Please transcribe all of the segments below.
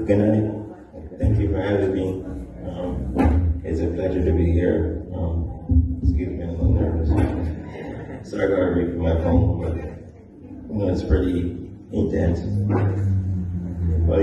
Good night. Thank you for having me. It's a pleasure to be here. Excuse me, I'm a little nervous. Sorry, I gotta read from my phone, but it's pretty intense. Well,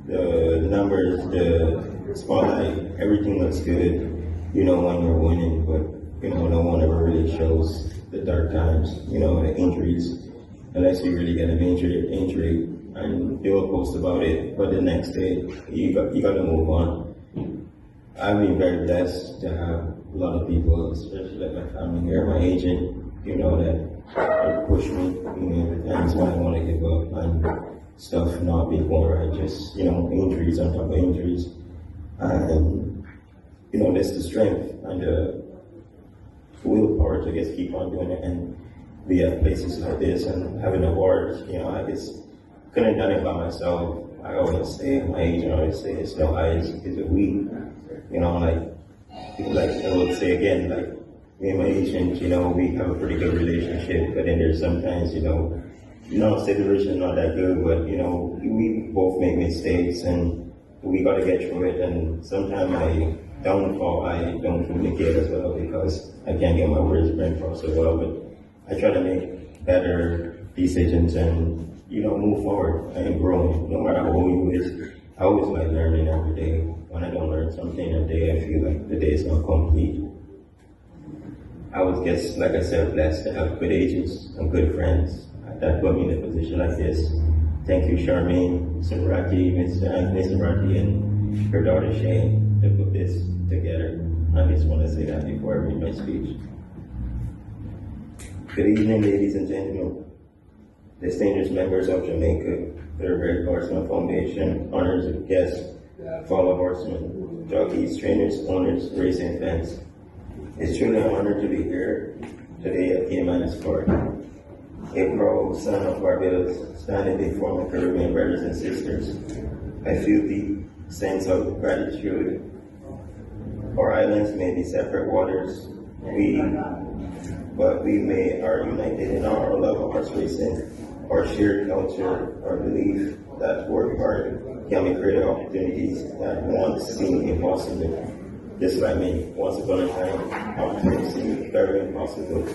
the numbers, the spotlight, everything looks good. When you're winning, but no one ever really shows the dark times. The injuries, unless you really get an injury. And they will post about it, but the next day you got to move on. I've been very blessed to have a lot of people, especially like my family here, my agent, that push me the times when I want to give up and stuff not being going right, just injuries on top of injuries, and that's the strength and the willpower to just keep on doing it and be at places like this and having awards. I just couldn't have done it by myself. I always say, my agent always say, it's no I, it's a we. I would say again, me and my agent, we have a pretty good relationship, but then there's sometimes, situation's not that good, but, we both make mistakes and we got to get through it. And sometimes I don't communicate as well because I can't get my words brain across so well, but I try to make better decisions and move forward and grow. No matter who you is, I always like learning every day. When I don't learn something a day, I feel like the day is not complete. I was just, like I said, blessed to have good agents and good friends that put me in a position like this. Thank you, Charmaine, Mr. Rati, and her daughter Shane, to put this together. I just want to say that before I read my speech. Good evening, ladies and gentlemen. Distinguished members of Jamaica, Thoroughbred Horseman Foundation, honors of guests, fellow horsemen, jockeys, trainers, owners, racing fans. It's truly an honor to be here today at Cayman Sport. A proud son of Barbados, standing before my Caribbean brothers and sisters. I feel the sense of gratitude. Our islands may be separate waters, but we are united in our love of horse racing, our shared culture, our belief that work hard can be creative opportunities that once seemed impossible. Just like me, once upon a time, opportunities seemed very impossible.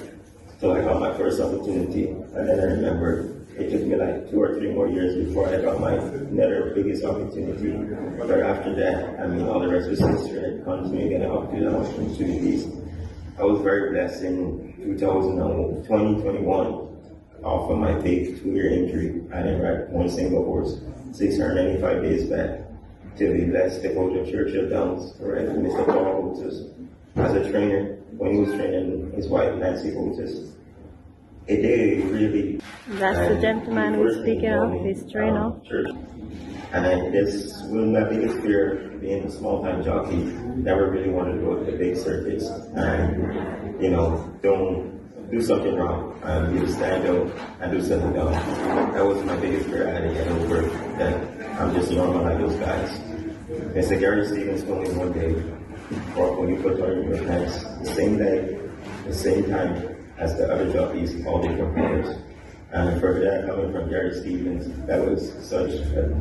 So I got my first opportunity, and then I remember it took me like 2 or 3 more years before I got my another biggest opportunity. But after that, all the rest was history. I continued getting opportunities. I was very blessed in 2021 off of my big 2-year injury. I didn't ride one single horse, 695 days back, to be blessed to go to Churchill Downs, right, with Mr. Paul Otis as a trainer when he was training his wife, Nancy Otis. It did really. That's the gentleman who's speaking of his trainer. And this was my biggest fear, being a small-time jockey. Never really wanted to go to the big circuits and, don't do something wrong. You stand up and do something wrong. That was my biggest fear. I had to get over that I'm just normal like those guys. Mr. Gary Stevens told me one day, or when you put on your pants, the same day, the same time as the other jockeys, all different players. And for that, coming from Gary Stevens, that was such an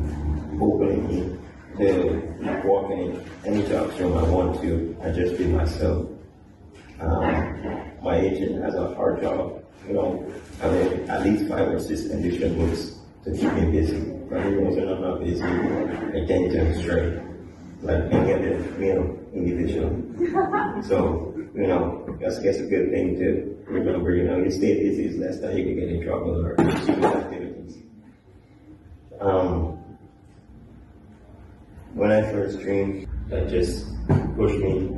opening me to walk in any job show I want to and just be myself. My agent has a hard job, having at least 5 or 6 condition books to keep me busy. But even when I'm not busy, I can't get straight, like any other individual. So, that's a good thing to remember. You stay busy is less that you can get in trouble or stupid activities. When I first dreamed, that just pushed me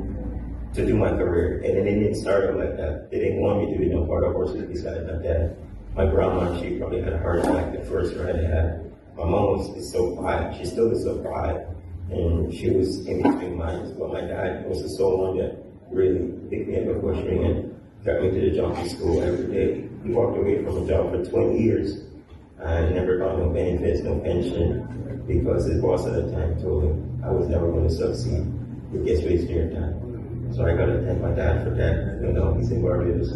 to do my career, and it didn't start out like that. They didn't want me to be no part of horses besides my dad. My grandma, she probably had a heart attack the first ride I had. My mom is so quiet. She still is so quiet, and she was in between minds. But my dad was the sole one that really picked me up and pushed me and got me to the jockey school every day. He walked away from a job for 20 years. I never got no benefits, no pension, because his boss at the time told him I was never going to succeed. It gets wasting your time. So I got to thank my dad for that. He's in Barbados.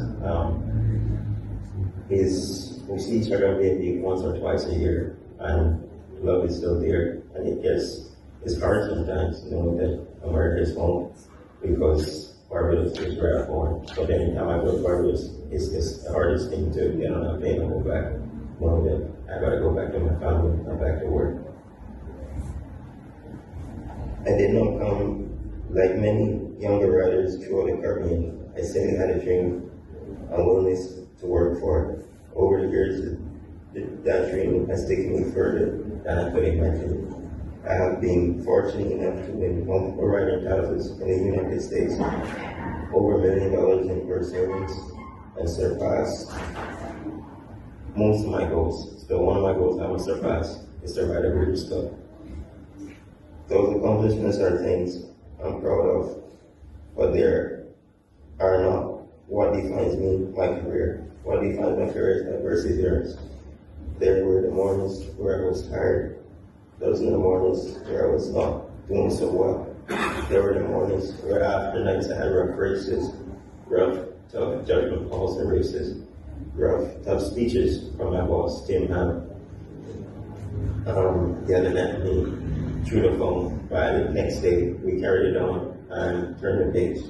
His we see each other maybe once or twice a year, and love is still there. And it's hard sometimes, that America is home, because Barbados is where I'm born. But anytime I go to Barbados, it's the hardest thing to get on that plane and go back. That I gotta go back to my family and back to work. I did not come like many younger writers throughout the Caribbean. I simply had a dream and willingness to work for it. Over the years, that dream has taken me further than I could imagine. I have been fortunate enough to win multiple writing titles in the United States, over $1 million in purse earnings, and surpassed most of my goals. Still, one of my goals I will surpass is to write a British Club. Those accomplishments are things I'm proud of, but they are not what defines me, my career. What defines my career is my perseverance. There were the mornings where I was tired. Those were the mornings where I was not doing so well. There were the mornings where after nights I had rough races, rough, tough judgment calls and races, rough, tough speeches from my boss, Tim Ham. Yelling at me through the phone. By the next day, we carried it on and turned the page.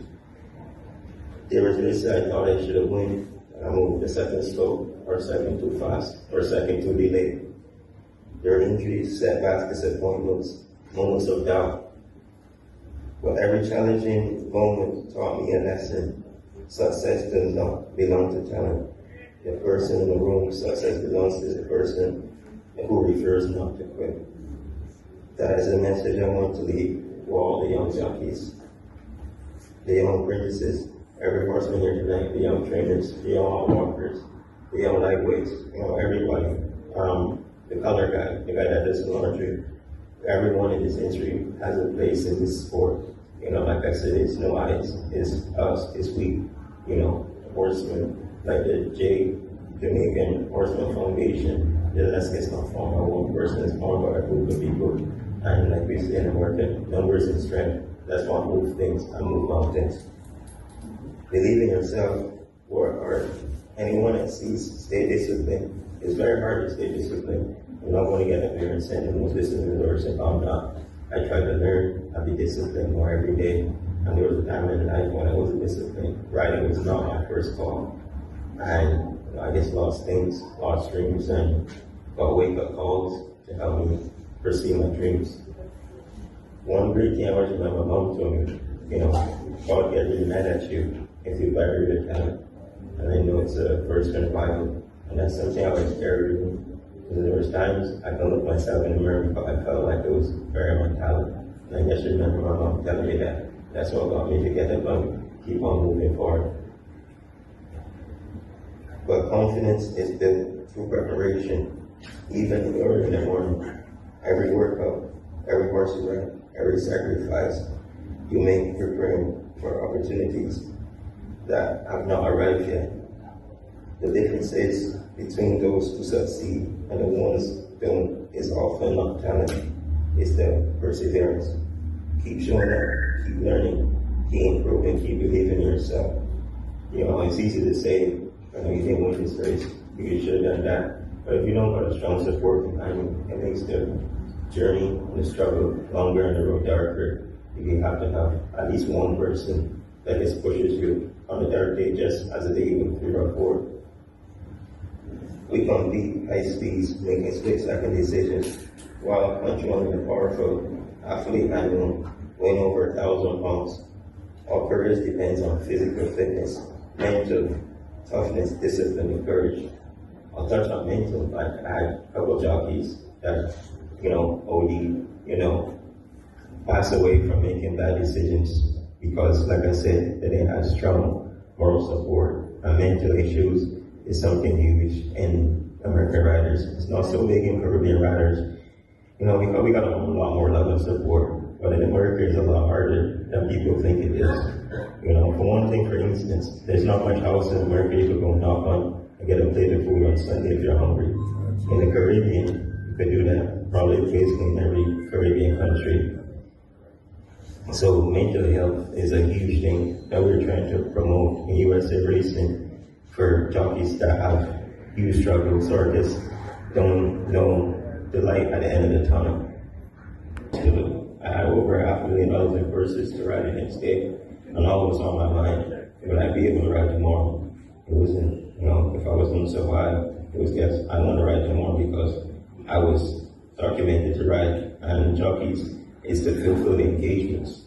There was this I thought I should have won. I moved a second slow, or a second too fast, or a second too delayed. There were injuries, setbacks, disappointments, moments of doubt. But every challenging moment taught me a lesson. Success does not belong to talent. The person in the room, success belongs to the person who refers not to quit. That is a message I want to leave to all the young jockeys, the young apprentices, every horseman here tonight, the young trainers, the young walkers, the young lightweights, everybody. The color guy, the guy that does laundry, everyone in this industry has a place in this sport. Like I said, it's no eyes, it's us, it's we, horsemen, like the Jamaican Horseman Foundation. That's not formed by one person, it's formed by a group of people. And like we say in America, numbers and strength, that's what moves things and move mountains. Believe in yourself, work hard. Anyone that sees stay disciplined. It's very hard to stay disciplined. You're not going to get up here and send the most disciplined doors and I'm not. I try to learn and be disciplined more every day. And there was a time in life when I wasn't disciplined. Writing was not my first call. And I just lost things, lost dreams, and got wake-up calls to help me pursue my dreams. One great thing I always remember my mom told me, God gets really mad at you if you bury your talent. And I know it's a first in the Bible. And that's something I always carry with me. Because there was times I could look myself in the mirror, but I felt like it was burying my talent. And I just remember my mom telling me that. That's what got me to get up and keep on moving forward. But confidence is built through preparation, even early in the morning. Every workout, every horse you ride, every sacrifice you make preparing for opportunities that have not arrived yet. The difference is between those who succeed and the ones who don't is often not talent, it's the perseverance. Keep showing up, keep learning, keep improving, keep believing in yourself. It's easy to say, you didn't win this race, you should have done that. But if you don't have a strong support behind you, it makes the journey and the struggle longer and the road darker. You have to have at least one person that just pushes you on a dark day, just as a day with 3 or 4. We compete high speeds, making split-second decisions, while controlling the powerful athlete handling, weighing over 1,000 pounds. Our courage depends on physical fitness, mental toughness, discipline, and courage. I'll touch on mental, like I had a couple of jockeys that, pass away from making bad decisions because, like I said, they didn't have strong moral support. And mental issues is something huge in American riders. It's not so big in Caribbean riders. Because we got a lot more love and support, but in America it's a lot harder than people think it is. For one thing, for instance, there's not much house in America you could go knock on and get a plate of food on Sunday if you're hungry. In the Caribbean, you could do that probably basically in every Caribbean country. So mental health is a huge thing that we're trying to promote in USA racing for jockeys that have, huge struggles or just don't know the light at the end of the tunnel. I had over $500,000 in purses to ride the next day, and all was on my mind. Would I be able to ride tomorrow? It wasn't, if I was going to survive, it was yes, I want to ride tomorrow because I was documented to ride, and jockeys is to fulfill the engagements.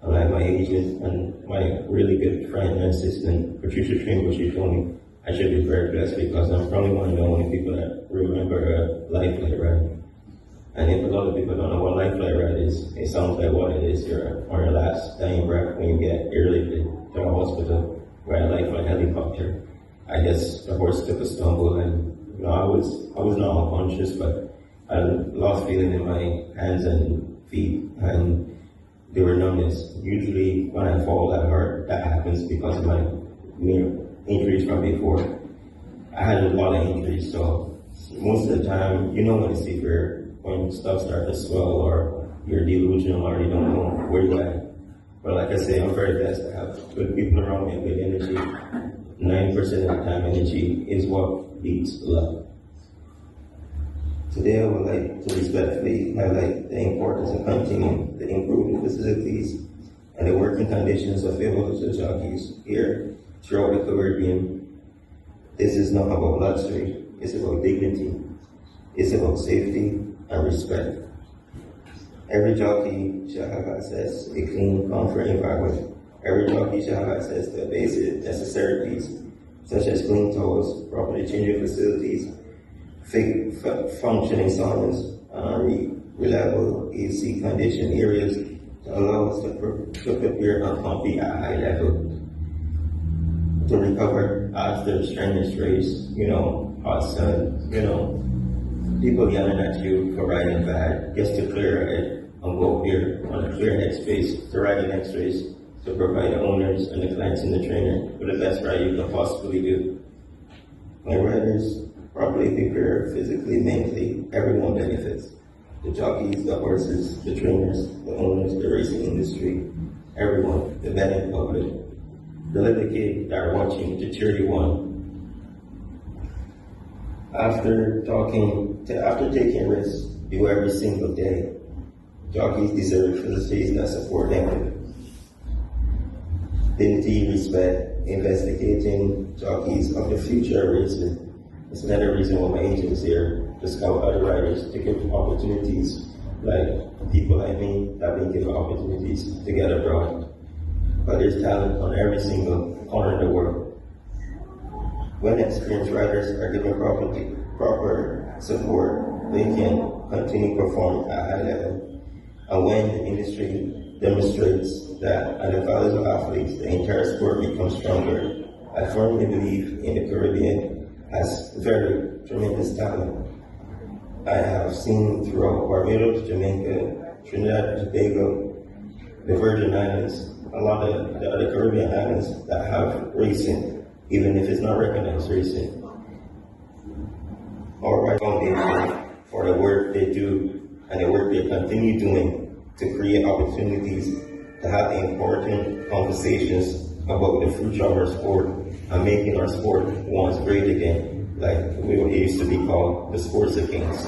Unlike my agent and my really good friend and assistant, Patricia Trimble, she told me I should be very blessed because I'm probably one of the only people that remember a life flight ride. And if a lot of people don't know what life flight ride is, it sounds like what it is. You're on your last dying breath when you get airlifted to a hospital by a life flight helicopter. I guess the horse took a stumble and I was not unconscious, but I lost feeling in my hands and feet and they were numbness. Usually when I fall that hard, that happens because of my injuries from before. I had a lot of injuries, so most of the time, when it's severe, when stuff starts to swell or you're delusional or you don't know where you're at. But like I say, I'm very blessed to have good people around me and good energy. 90% of the time, energy is what beats love. Today, I would like to respectfully highlight the importance of continuing to improve the facilities and the working conditions available to jockeys here throughout the Caribbean. This is not about luxury, it's about dignity, it's about safety and respect. Every jockey shall have access to a clean, comfort environment. Every jockey shall have access to basic necessities such as clean towels, properly changing facilities, functioning saunas, reliable AC conditioned areas to allow us to prepare and compete at a high level. To recover after strenuous race, hot sun, people yelling at you for riding bad, just to clear your head and go here on a clear head space to ride the next race, to provide the owners and the clients and the trainer with the best ride you can possibly do. My riders properly prepared physically, mentally, everyone benefits. The jockeys, the horses, the trainers, the owners, the racing industry, everyone, the betting public, the little kid that are watching to cheer you on. After taking risks, do every single day. Jockeys deserve facilities that support them. Dignity, respect, investigating jockeys of the future racing. It's another reason why my agent is here, to scout other riders, to give opportunities, like people like me that have been given opportunities to get abroad. But there's talent on every single corner in the world. When experienced riders are given proper support, they can continue to perform at a high level. And when the industry demonstrates that at the values of athletes, the entire sport becomes stronger. I firmly believe in the Caribbean has very tremendous talent. I have seen throughout Barbados, Jamaica, Trinidad and Tobago, the Virgin Islands, a lot of the other Caribbean islands that have racing, even if it's not recognized racing. Our foundation for the work they do and the work they continue doing to create opportunities to have important conversations about the future of our sport and making our sport once great again, like it used to be called the sports of kings.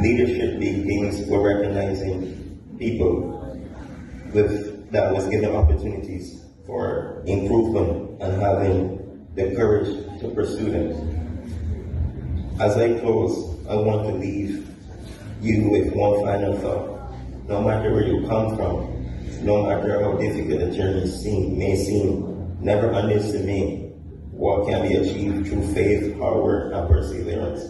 Leadership begins with recognizing people that was given opportunities for improvement and having the courage to pursue them. As I close, I want to leave you with one final thought. No matter where you come from, no matter how difficult the journey may seem, never underestimate what can be achieved through faith, hard work, and perseverance.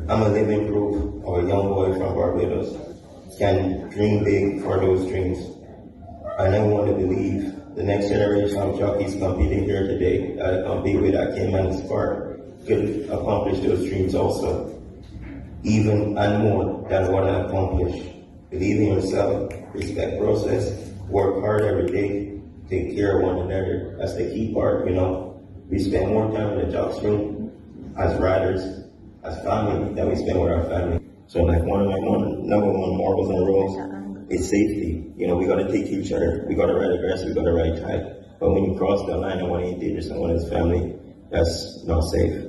I'm a living proof of a young boy from Barbados can dream big for those dreams. And I want to believe the next generation of jockeys competing here today that I compete with at Cayman Spark could accomplish those dreams also, even and more than what I accomplished. Believe in yourself, respect process, work hard every day, take care of one another. That's the key part, We spend more time in the jocks room as riders, as family, than we spend with our family. So like one of my number one morals and rules is safety. We gotta take each other. We gotta ride aggressive, we gotta ride tight. But when you cross the line and want to engage with someone in his family, that's not safe.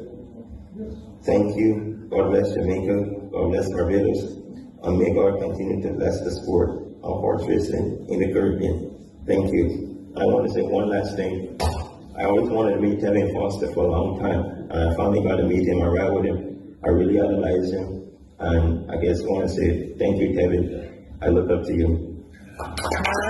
Thank you. God bless Jamaica. God bless Barbados. And may God continue to bless the sport of horse racing in the Caribbean. Thank you. I want to say one last thing. I always wanted to meet Kevin Foster for a long time. I finally got to meet him. I ride with him. I really idolize him. And I guess I want to say thank you, Kevin. I look up to you.